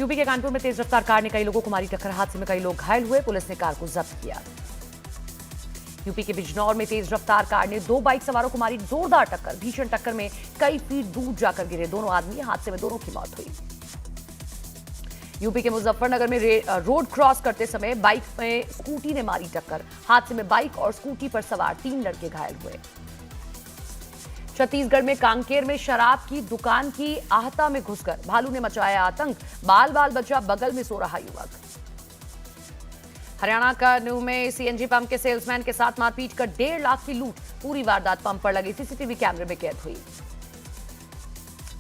UP के कानपुर में तेज रफ्तार कार ने कई लोगों को मारी टक्कर। हादसे में कई लोग घायल हुए। पुलिस ने कार को जब्त किया। यूपी के बिजनौर में तेज रफ्तार कार ने 2 बाइक सवारों को मारी जोरदार टक्कर। भीषण टक्कर में कई फीट दूर जाकर गिरे दोनों आदमी। हादसे में दोनों की मौत हुई। यूपी के मुजफ्फरनगर में रोड क्रॉस करते समय बाइक में स्कूटी ने मारी टक्कर। हादसे में बाइक और स्कूटी पर सवार 3 लड़के घायल हुए। छत्तीसगढ़ में कांकेर में शराब की दुकान की आहता में घुसकर भालू ने मचाया आतंक। बाल बाल बचा बगल में सो रहा युवक। हरियाणा का नूह में सीएनजी पंप के सेल्समैन के साथ मारपीट कर 1.5 लाख की लूट। पूरी वारदात पंप पर लगी सीसीटीवी कैमरे में कैद हुई।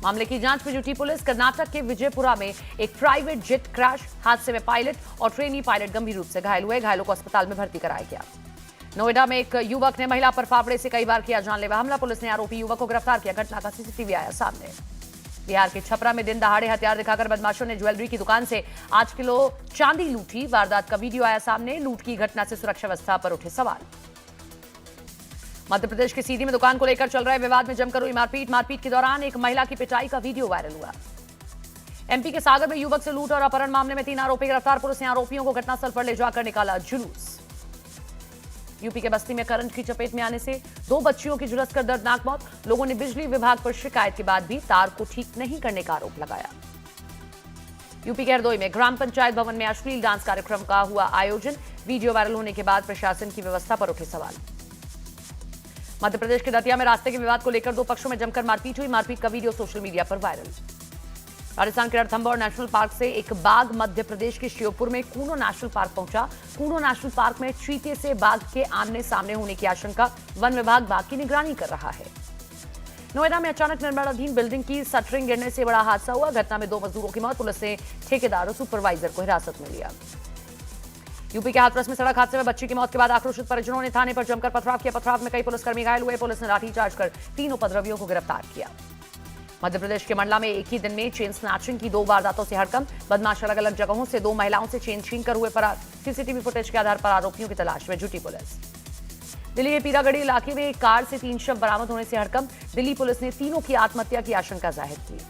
मामले की जांच में जुटी पुलिस। कर्नाटक के विजयपुरा में एक प्राइवेट जेट क्रैश। हादसे में पायलट और ट्रेनी पायलट गंभीर रूप से घायल हुए। घायलों को अस्पताल में भर्ती कराया गया। नोएडा में एक युवक ने महिला पर फावड़े से कई बार किया जानलेवा हमला। पुलिस ने आरोपी युवक को गिरफ्तार किया। घटना का सीसीटीवी आया सामने। बिहार के छपरा में दिन दहाड़े हथियार दिखाकर बदमाशों ने ज्वेलरी की दुकान से 8 किलो चांदी लूटी। वारदात का वीडियो आया सामने। लूट की घटना से सुरक्षा व्यवस्था पर उठे सवाल। मध्य प्रदेश के सीधी में दुकान को लेकर चल रहे विवाद में जमकर हुई मारपीट। मारपीट के दौरान एक महिला की पिटाई का वीडियो वायरल हुआ। एमपी के सागर में युवक से लूट और अपहरण मामले में 3 आरोपी गिरफ्तार। पुलिस ने आरोपियों को घटनास्थल पर ले जाकर निकाला जुलूस। यूपी के बस्ती में करंट की चपेट में आने से 2 बच्चियों की झुलसकर दर्दनाक मौत। लोगों ने बिजली विभाग पर शिकायत के बाद भी तार को ठीक नहीं करने का आरोप लगाया। यूपी के हरदोई में ग्राम पंचायत भवन में अश्लील डांस कार्यक्रम का हुआ आयोजन। वीडियो वायरल होने के बाद प्रशासन की व्यवस्था पर उठे सवाल। मध्य प्रदेश के दतिया में रास्ते के विवाद को लेकर 2 पक्षों में जमकर मारपीट हुई। मारपीट का वीडियो सोशल मीडिया पर वायरल। राजस्थान के रणथंभौर नेशनल पार्क से एक बाघ मध्य प्रदेश के श्योपुर में कूनो नेशनल पार्क पहुंचा। कूनो नेशनल पार्क में चीते से बाघ के आमने सामने होने की आशंका। वन विभाग बाघ की निगरानी कर रहा है। नोएडा में अचानक निर्माणाधीन बिल्डिंग की शटरिंग गिरने से बड़ा हादसा हुआ। घटना में 2 मजदूरों की मौत। पुलिस ने ठेकेदार और सुपरवाइजर को हिरासत में लिया। यूपी के हाथरस में सड़क हादसे में बच्ची की मौत के बाद आक्रोशित परिजनों ने थाने पर जमकर पथराव किया। पथराव में कई पुलिसकर्मी घायल हुए। पुलिस ने लाठीचार्ज कर 3 उपद्रवियों को गिरफ्तार किया। मध्य प्रदेश के मंडला में एक ही दिन में चेन स्नैचिंग की 2 वारदातों से हड़कंप। बदमाश अलग अलग जगहों से 2 महिलाओं से चेन छीन कर हुए फरार। सीसीटीवी फुटेज के आधार पर आरोपियों की तलाश में जुटी पुलिस। दिल्ली के पीरागढ़ी इलाके में एक कार से 3 शव बरामद होने से हड़कंप। दिल्ली पुलिस ने तीनों की आत्महत्या की आशंका जाहिर की।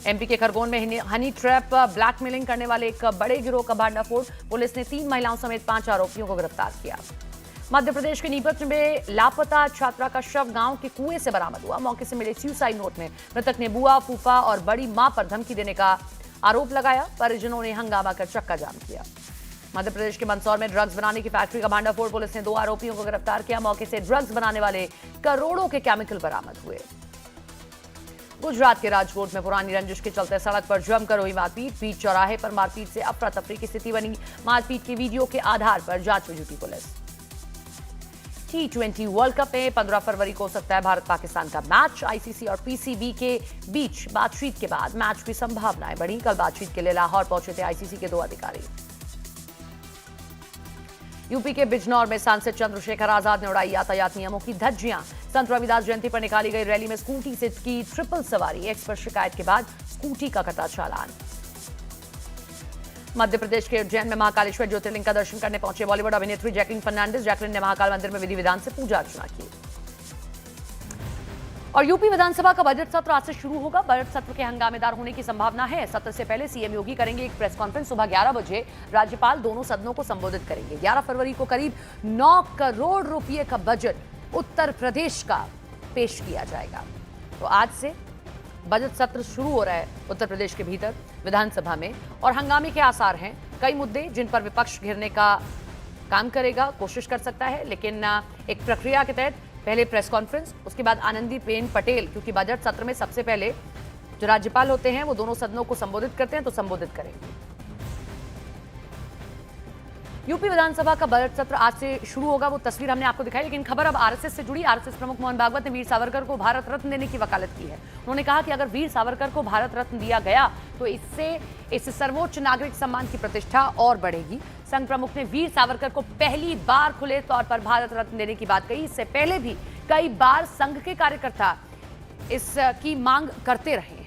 एमपी के खरगोन में हनी ट्रैप ब्लैकमेलिंग करने वाले एक बड़े गिरोह का भांडाफोड़। पुलिस ने 3 महिलाओं समेत 5 आरोपियों को गिरफ्तार किया। मध्य प्रदेश के नीपच में लापता छात्रा का शव गांव के कुएं से बरामद हुआ। मौके से मिले सुसाइड नोट में मृतक ने बुआ, फूफा और बड़ी मां पर धमकी देने का आरोप लगाया। परिजनों ने हंगामा कर चक्का जाम किया। मध्य प्रदेश के मंदसौर में ड्रग्स बनाने की फैक्ट्री का भांडाफोड़। पुलिस ने 2 आरोपियों को गिरफ्तार किया। मौके से ड्रग्स बनाने वाले करोड़ों के केमिकल बरामद हुए। गुजरात के राजकोट में पुरानी रंजिश के चलते सड़क पर जमकर हुई मारपीट। बीच चौराहे पर मारपीट से अफरा तफरी की स्थिति बनी। मारपीट के वीडियो के आधार पर जांच में जुटी पुलिस। T20 वर्ल्ड कप में 15 फरवरी को हो सकता है भारत पाकिस्तान का मैच। आईसीसी और पीसीबी के बीच बातचीत के बाद मैच की संभावनाएं बढ़ी। कल बातचीत के लिए लाहौर पहुंचे थे आईसीसी के 2 अधिकारी। यूपी के बिजनौर में सांसद चंद्रशेखर आजाद ने उड़ाई यातायात नियमों की धज्जियां। संत रविदास जयंती पर निकाली गई रैली में स्कूटी से की ट्रिपल सवारी। एक्स पर शिकायत के बाद स्कूटी का कटा चालान। मध्य प्रदेश के उज्जैन में महाकालेश्वर ज्योतिर्लिंग का दर्शन करने पहुंचे बॉलीवुड अभिनेत्री जैकलीन फर्नांडिस। जैकलीन ने महाकाल मंदिर में विधि विधान से पूजा अर्चना की। और यूपी विधानसभा का बजट सत्र आज से शुरू होगा। बजट सत्र के हंगामेदार होने की संभावना है। सत्र से पहले सीएम योगी करेंगे एक प्रेस कॉन्फ्रेंस। सुबह 11 बजे राज्यपाल दोनों सदनों को संबोधित करेंगे। 11 फरवरी को करीब 9 करोड़ रुपए का बजट उत्तर प्रदेश का पेश किया जाएगा। तो आज से बजट सत्र शुरू हो रहा है उत्तर प्रदेश के भीतर विधानसभा में। और हंगामे के आसार हैं। कई मुद्दे जिन पर विपक्ष घेरने का काम करेगा, कोशिश कर सकता है। लेकिन एक प्रक्रिया के तहत पहले प्रेस कॉन्फ्रेंस, उसके बाद आनंदीबेन पटेल, क्योंकि बजट सत्र में सबसे पहले जो राज्यपाल होते हैं वो दोनों सदनों को संबोधित करते हैं, तो संबोधित करेंगे। यूपी विधानसभा का बजट सत्र आज से शुरू होगा, वो तस्वीर हमने आपको दिखाई। लेकिन खबर अब आरएसएस से जुड़ी। आरएसएस प्रमुख मोहन भागवत ने वीर सावरकर को भारत रत्न देने की वकालत की है। उन्होंने कहा कि अगर वीर सावरकर को भारत रत्न दिया गया तो इससे सर्वोच्च नागरिक सम्मान की प्रतिष्ठा और बढ़ेगी। संघ प्रमुख ने वीर सावरकर को पहली बार खुले तौर पर भारत रत्न देने की बात कही। इससे पहले भी कई बार संघ के कार्यकर्ता इसकी मांग करते रहे हैं।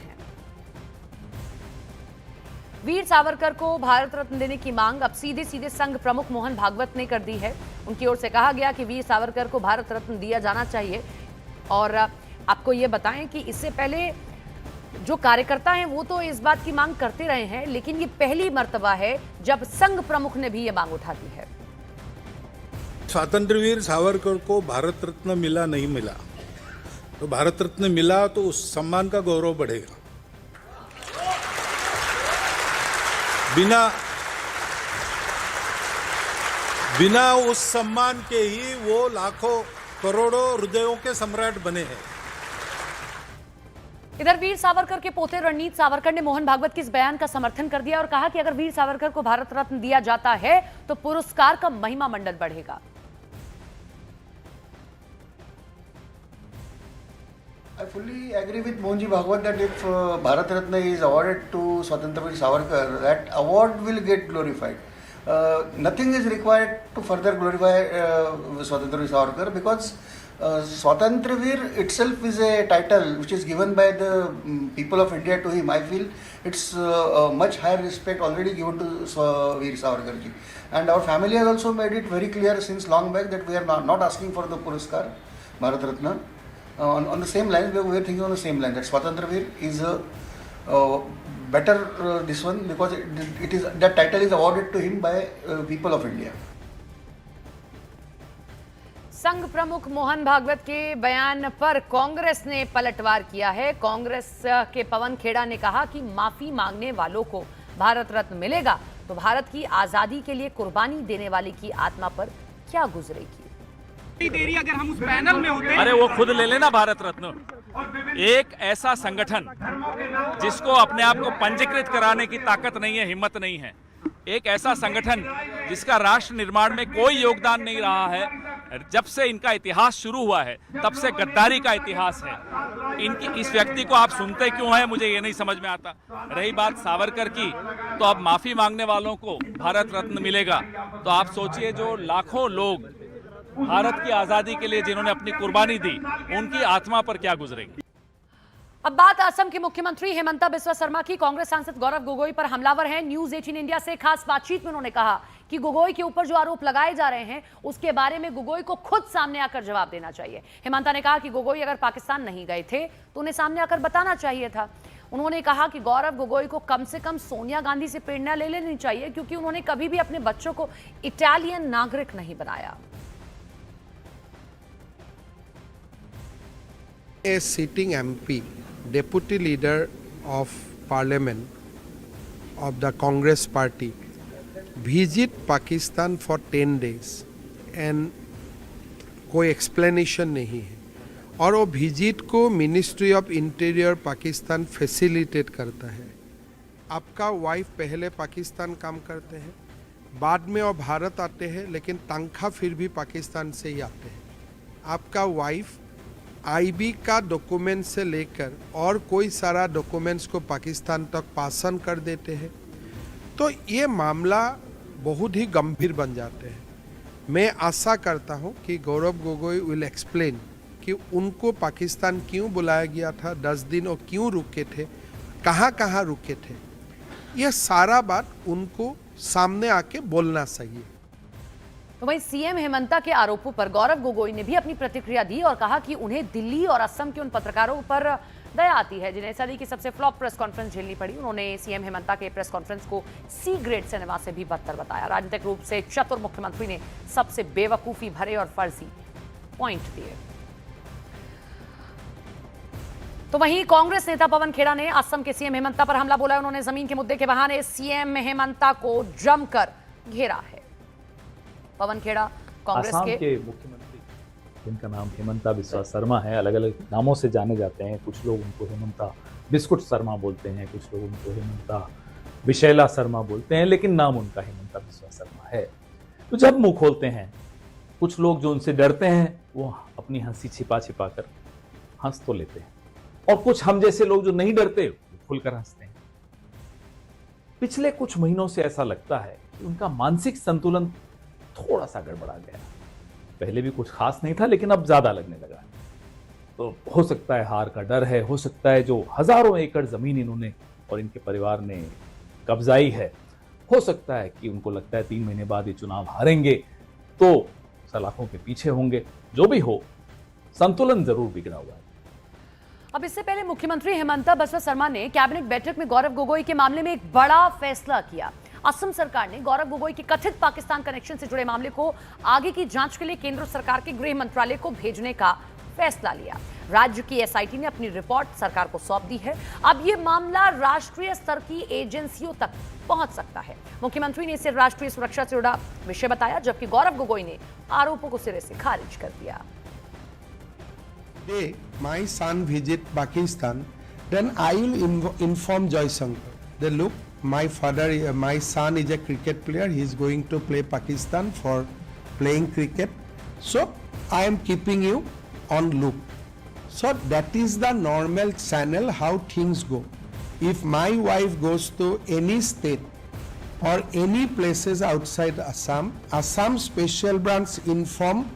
वीर सावरकर को भारत रत्न देने की मांग अब सीधे सीधे संघ प्रमुख मोहन भागवत ने कर दी है। उनकी ओर से कहा गया कि वीर सावरकर को भारत रत्न दिया जाना चाहिए। और आपको ये बताएं कि इससे पहले जो कार्यकर्ता हैं वो तो इस बात की मांग करते रहे हैं, लेकिन ये पहली मर्तबा है जब संघ प्रमुख ने भी ये मांग उठा दी है। स्वातंत्र्यवीर सावरकर को भारत रत्न मिला नहीं मिला, तो भारत रत्न मिला तो उस सम्मान का गौरव बढ़ेगा। बिना उस सम्मान के ही वो लाखों करोड़ों हृदयों के सम्राट बने हैं। इधर वीर सावरकर के पोते रणजीत सावरकर ने मोहन भागवत के इस बयान का समर्थन कर दिया और कहा कि अगर वीर सावरकर को भारत रत्न दिया जाता है तो पुरस्कार का महिमा मंडल बढ़ेगा। I fully agree with Mohanji Bhagwat that if Bharat Ratna is awarded to Swatantraveer Savarkar, that award will get glorified. Nothing is required to further glorify Swatantraveer Savarkar because Swatantraveer itself is a title which is given by the people of India to him. I feel it's much higher respect already given to Veer Savarkar ji. And our family has also made it very clear since long back that we are not asking for the Puraskar, Bharat Ratna. On the same line, we are thinking on the same line that Swatantraveer is better this one because it is that title is awarded to him by people of India. संघ प्रमुख मोहन भागवत के बयान पर कांग्रेस ने पलटवार किया है। कांग्रेस के पवन खेड़ा ने कहा कि माफी मांगने वालों को भारत रत्न मिलेगा तो भारत की आजादी के लिए कुर्बानी देने वाले की आत्मा पर क्या गुजरेगी। देरी अगर हम उस पैनल में होते, अरे वो खुद ले लेना भारत रत्न। एक ऐसा संगठन जिसको अपने आप को पंजीकृत कराने की ताकत नहीं है, हिम्मत नहीं है, एक ऐसा संगठन जिसका राष्ट्र निर्माण में कोई योगदान नहीं रहा है, जब से इनका इतिहास शुरू हुआ है तब से गद्दारी का इतिहास है। इनकी इस व्यक्ति को आप सुनते क्यों हैं, मुझे ये नहीं समझ में आता। रही बात सावरकर की, तो अब माफी मांगने वालों को भारत रत्न मिलेगा तो आप सोचिए जो लाखों लोग भारत की आजादी के लिए जिन्होंने अपनी कुर्बानी दी, उनकी आत्मा पर क्या गुजरेगी। अब बात असम के मुख्यमंत्री हेमंता बिस्वा शर्मा की। कांग्रेस सांसद गौरव गोगोई पर हमलावर हैं। न्यूज 18 इंडिया से खास बातचीत में उन्होंने कहा कि गोगोई के ऊपर जो आरोप लगाए जा रहे हैं उसके बारे में गोगोई को खुद सामने आकर जवाब देना चाहिए। हेमंता ने कहा कि गोगोई अगर पाकिस्तान नहीं गए थे तो उन्हें सामने आकर बताना चाहिए था। उन्होंने कहा कि गौरव गोगोई को कम से कम सोनिया गांधी से प्रेरणा ले लेनी चाहिए क्योंकि उन्होंने कभी भी अपने बच्चों को इटालियन नागरिक नहीं बनाया। A sitting MP, deputy leader of parliament of the Congress party, visit Pakistan for 10 days and कोई explanation नहीं है और वो विजिट को ministry of interior Pakistan facilitate करता है। आपका वाइफ पहले पाकिस्तान काम करते हैं, बाद में वो भारत आते हैं, लेकिन तनख्वाह फिर भी पाकिस्तान से ही आते हैं। आपका वाइफ आईबी का डॉक्यूमेंट से लेकर और कोई सारा डॉक्यूमेंट्स को पाकिस्तान तक पासन कर देते हैं, तो ये मामला बहुत ही गंभीर बन जाते हैं। मैं आशा करता हूं कि गौरव गोगोई विल एक्सप्लेन कि उनको पाकिस्तान क्यों बुलाया गया था, 10 दिन और क्यों रुके थे, कहाँ कहाँ रुके थे। ये सारा बात उनको सामने आके बोलना चाहिए। तो वहीं सीएम हेमंता के आरोपों पर गौरव गोगोई ने भी अपनी प्रतिक्रिया दी और कहा कि उन्हें दिल्ली और असम के उन पत्रकारों पर दया आती है जिन्हें सदी की सबसे फ्लॉप प्रेस कॉन्फ्रेंस झेलनी पड़ी। उन्होंने सीएम हेमंता के प्रेस कॉन्फ्रेंस को सी ग्रेड सिनेमा से भी बदतर बताया। राजनीतिक रूप से चतुर मुख्यमंत्री ने सबसे बेवकूफी भरे और फर्जी पॉइंट दिए। तो वहीं कांग्रेस नेता पवन खेड़ा ने असम के सीएम हेमंता पर हमला बोला। उन्होंने जमीन के मुद्दे के बहाने सीएम हेमंता को जमकर घेरा है। पवन खेड़ा कांग्रेस के मुख्यमंत्री जिनका नाम हेमंता बिस्वा शर्मा है, अलग अलग नामों से जाने जाते हैं। कुछ लोग उनको हेमंता बिस्कुट शर्मा बोलते हैं, कुछ लोग उनको हेमंता विशैला शर्मा बोलते हैं, लेकिन नाम उनका हेमंता बिस्वा शर्मा है। तो जब मुंह खोलते हैं, कुछ लोग जो उनसे डरते हैं वो अपनी हंसी छिपा छिपा कर हंस तो लेते हैं, और कुछ हम जैसे लोग जो नहीं डरते वो खुलकर हंसते हैं। पिछले कुछ महीनों से ऐसा लगता है कि उनका मानसिक संतुलन थोड़ा सा गड़बड़ा गया। पहले भी कुछ खास नहीं था, लेकिन अब ज्यादा लगने लगा। तो हो सकता है हार का डर है, हो सकता है जो हजारों एकड़ जमीन इन्होंने और इनके परिवार ने कब्जाई है, हो सकता है कि उनको लगता है 3 महीने बाद ये चुनाव हारेंगे तो सलाखों के पीछे होंगे। जो भी हो, संतुलन जरूर बिगड़ा हुआ है। अब इससे पहले मुख्यमंत्री हेमंता बिस्वा शर्मा ने कैबिनेट बैठक में गौरव गोगोई के मामले में एक बड़ा फैसला किया। असम सरकार ने गौरव गोगोई के कथित पाकिस्तान कनेक्शन से जुड़े मामले को आगे की जांच के लिए केंद्र सरकार के गृह मंत्रालय को भेजने का फैसला लिया। राज्य की एसआईटी ने अपनी रिपोर्ट सरकार को सौंप दी है। अब यह मामला राष्ट्रीय स्तर की एजेंसियों तक पहुंच सकता है। मुख्यमंत्री ने इसे राष्ट्रीय सुरक्षा से जुड़ा विषय बताया, जबकि गौरव गोगोई ने आरोपों को सिरे से खारिज कर दिया। My son visit Pakistan, then I will inform Jaishankar. They look, my son is a cricket player. He is going to play Pakistan for playing cricket. So I am keeping you on loop. So that is the normal channel how things go. If my wife goes to any state or any places outside Assam, Assam special branch inform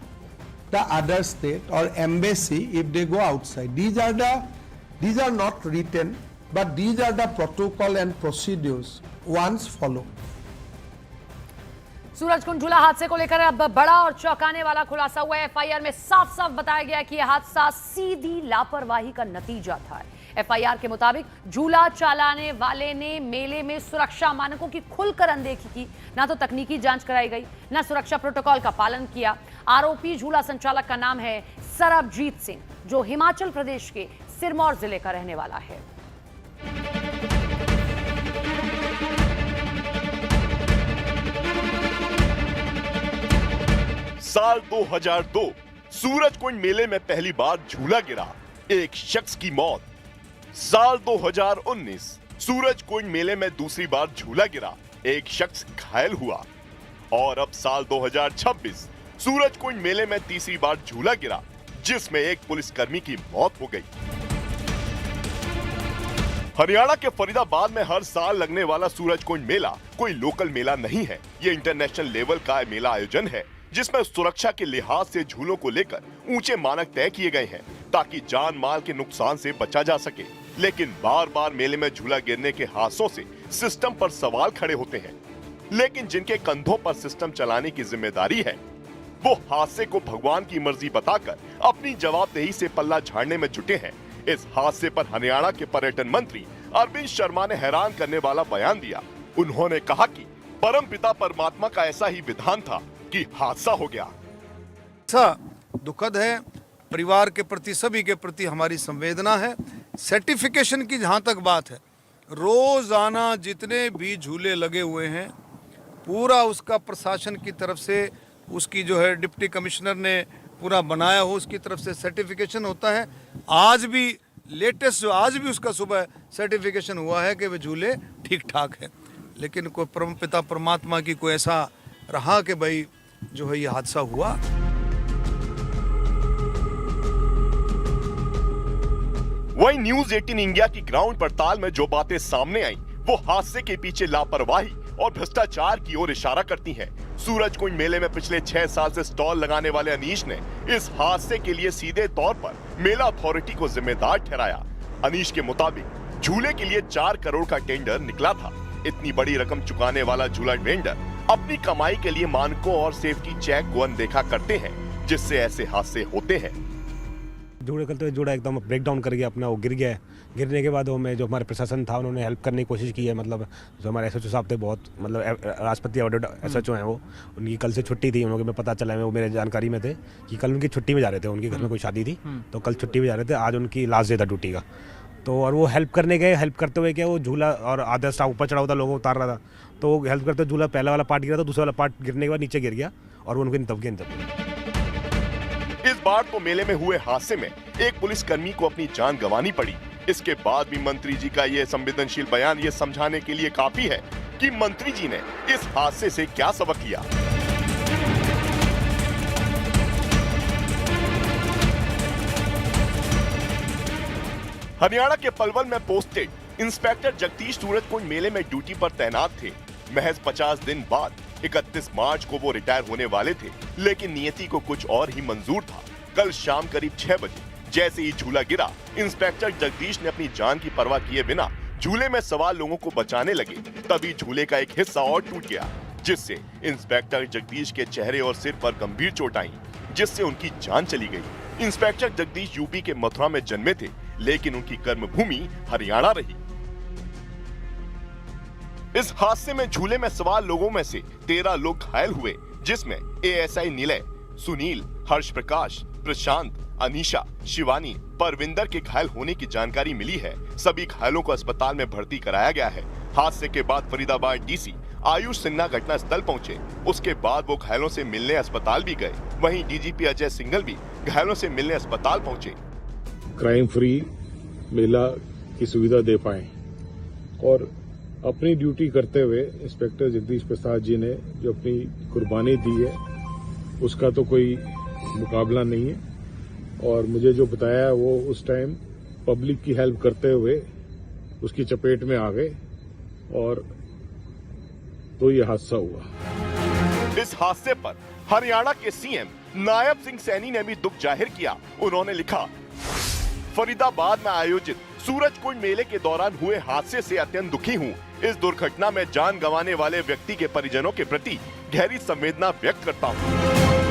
the other state or embassy if they go outside. These are not written, but these are the protocol and procedures once follow. Surajkund झूला हादसे को लेकर अब बड़ा और चौंकाने वाला खुलासा हुआ है। एफआईआर में साफ साफ बताया गया कि यह हादसा सीधी लापरवाही का नतीजा था। एफआईआर के मुताबिक झूला चलाने वाले ने मेले में सुरक्षा मानकों की खुलकर अनदेखी की। ना तो तकनीकी जांच कराई गई, ना सुरक्षा प्रोटोकॉल का पालन किया। आरोपी झूला संचालक का नाम है सरबजीत सिंह, जो हिमाचल प्रदेश के सिरमौर जिले का रहने वाला है। साल 2002 सूरजकुंड मेले में पहली बार झूला गिरा, एक शख्स की मौत। साल 2019 सूरजकुंड मेले में दूसरी बार झूला गिरा, एक शख्स घायल हुआ। और अब साल 2026 सूरजकुंड मेले में तीसरी बार झूला गिरा, जिसमें एक पुलिसकर्मी की मौत हो गई। हरियाणा के फरीदाबाद में हर साल लगने वाला सूरजकुंड मेला कोई लोकल मेला नहीं है। ये इंटरनेशनल लेवल का मेला आयोजन है, जिसमें सुरक्षा के लिहाज से झूलों को लेकर ऊंचे मानक तय किए गए हैं, ताकि जान माल के नुकसान से बचा जा सके। लेकिन बार बार मेले में झूला गिरने के हादसों से सिस्टम पर सवाल खड़े होते हैं। लेकिन जिनके कंधों पर सिस्टम चलाने की जिम्मेदारी है, वो हादसे को भगवान की मर्जी बताकर अपनी जवाबदेही से पल्ला झाड़ने में जुटे हैं। इस हादसे पर हरियाणा के पर्यटन मंत्री अरविंद शर्मा ने हैरान करने वाला बयान दिया। उन्होंने कहा कि परमपिता परमात्मा का ऐसा ही विधान था कि हादसा हो गया। ऐसा दुखद है, परिवार के प्रति, सभी के प्रति हमारी संवेदना है। सर्टिफिकेशन की जहाँ तक बात है, रोजाना जितने भी झूले लगे हुए हैं, पूरा उसका प्रशासन की तरफ से, उसकी जो है डिप्टी कमिश्नर ने पूरा बनाया हो, उसकी तरफ से सर्टिफिकेशन होता है। आज भी लेटेस्ट जो आज भी उसका सुबह सर्टिफिकेशन हुआ है कि वे झूले ठीक ठाक है। लेकिन कोई परमपिता परमात्मा की कोई ऐसा रहा कि भाई जो है ये हादसा हुआ। वहीं न्यूज 18 इंडिया की ग्राउंड पड़ताल में जो बातें सामने आई, वो हादसे के पीछे लापरवाही और भ्रष्टाचार की ओर इशारा करती हैं। सूरजकुंड मेले में पिछले 6 साल से स्टॉल लगाने वाले अनीश ने इस हादसे के लिए सीधे तौर पर मेला अथॉरिटी को जिम्मेदार ठहराया। अनीश के मुताबिक झूले के लिए 4 करोड़ का टेंडर निकला था। इतनी बड़ी रकम चुकाने वाला झूला वेंडर अपनी कमाई के लिए मानकों और सेफ्टी चेक को अनदेखा करते हैं, जिससे ऐसे हादसे होते हैं। झूले करते हुए झूला एकदम ब्रेक डाउन कर गया, अपना वो गिर गया। गिरने के बाद हमें जो हमारे प्रशासन था, उन्होंने हेल्प करने की कोशिश की है। मतलब जो हमारे एसएचओ साहब थे, बहुत मतलब राष्ट्रपति अवार्डेड एसएचओ हैं वो, उनकी कल से छुट्टी थी। उन लोगों को पता चला है, वो मेरे जानकारी में थे कि कल उनकी छुट्टी में जा रहे थे। उनके घर में कोई शादी थी, तो कल छुट्टी में जा रहे थे। आज उनकी लास्ट डे था ड्यूटी का। तो और वो हेल्प करने गए, हेल्प करते हुए क्या वो झूला और आधा स्टाफ ऊपर चढ़ा हुआ था, लोगों को उतार रहा था। तो वो हेल्प करते झूला पहला वाला पार्ट गिरा था, दूसरा वाला पार्ट गिरने के बाद नीचे गिर गया और वो उनके तब इस बार तो मेले में हुए हादसे में एक पुलिसकर्मी को अपनी जान गंवानी पड़ी। इसके बाद भी मंत्री जी का ये संवेदनशील बयान ये समझाने के लिए काफी है कि मंत्री जी ने इस हादसे से क्या सबक लिया। हरियाणा के पलवल में पोस्टेड इंस्पेक्टर जगदीश सूरजकुंड मेले में ड्यूटी पर तैनात थे। महज 50 दिन बाद 31 मार्च को वो रिटायर होने वाले थे, लेकिन नियति को कुछ और ही मंजूर था। कल शाम करीब 6 बजे जैसे ही झूला गिरा, इंस्पेक्टर जगदीश ने अपनी जान की परवाह किए बिना झूले में सवार लोगों को बचाने लगे। तभी झूले का एक हिस्सा और टूट गया, जिससे इंस्पेक्टर जगदीश के चेहरे और सिर पर गंभीर चोट आई, जिससे उनकी जान चली गई। इंस्पेक्टर जगदीश यूपी के मथुरा में जन्मे थे, लेकिन उनकी कर्मभूमि हरियाणा रही। इस हादसे में झूले में सवार लोगों में से 13 लोग घायल हुए, जिसमें एएसआई निलय, सुनील, हर्ष प्रकाश, प्रशांत, अनीशा, शिवानी, परविंदर के घायल होने की जानकारी मिली है। सभी घायलों को अस्पताल में भर्ती कराया गया है। हादसे के बाद फरीदाबाद डीसी आयुष सिन्हा घटना स्थल पहुंचे। उसके बाद वो घायलों से मिलने अस्पताल भी गए। वहीं डीजीपी अजय सिंघल भी घायलों से मिलने अस्पताल पहुंचे। क्राइम फ्री मेला की सुविधा दे पाए और अपनी ड्यूटी करते हुए इंस्पेक्टर जगदीश प्रसाद जी ने जो अपनी कुर्बानी दी है उसका तो कोई मुकाबला नहीं है। और मुझे जो बताया वो उस टाइम पब्लिक की हेल्प करते हुए उसकी चपेट में आ गए और तो ये हादसा हुआ। इस हादसे पर हरियाणा के सीएम नायब सिंह सैनी ने भी दुख जाहिर किया। उन्होंने लिखा, फरीदाबाद में आयोजित सूरजकुंड मेले के दौरान हुए हादसे से अत्यंत दुखी हूँ। इस दुर्घटना में जान गंवाने वाले व्यक्ति के परिजनों के प्रति गहरी संवेदना व्यक्त करता हूँ।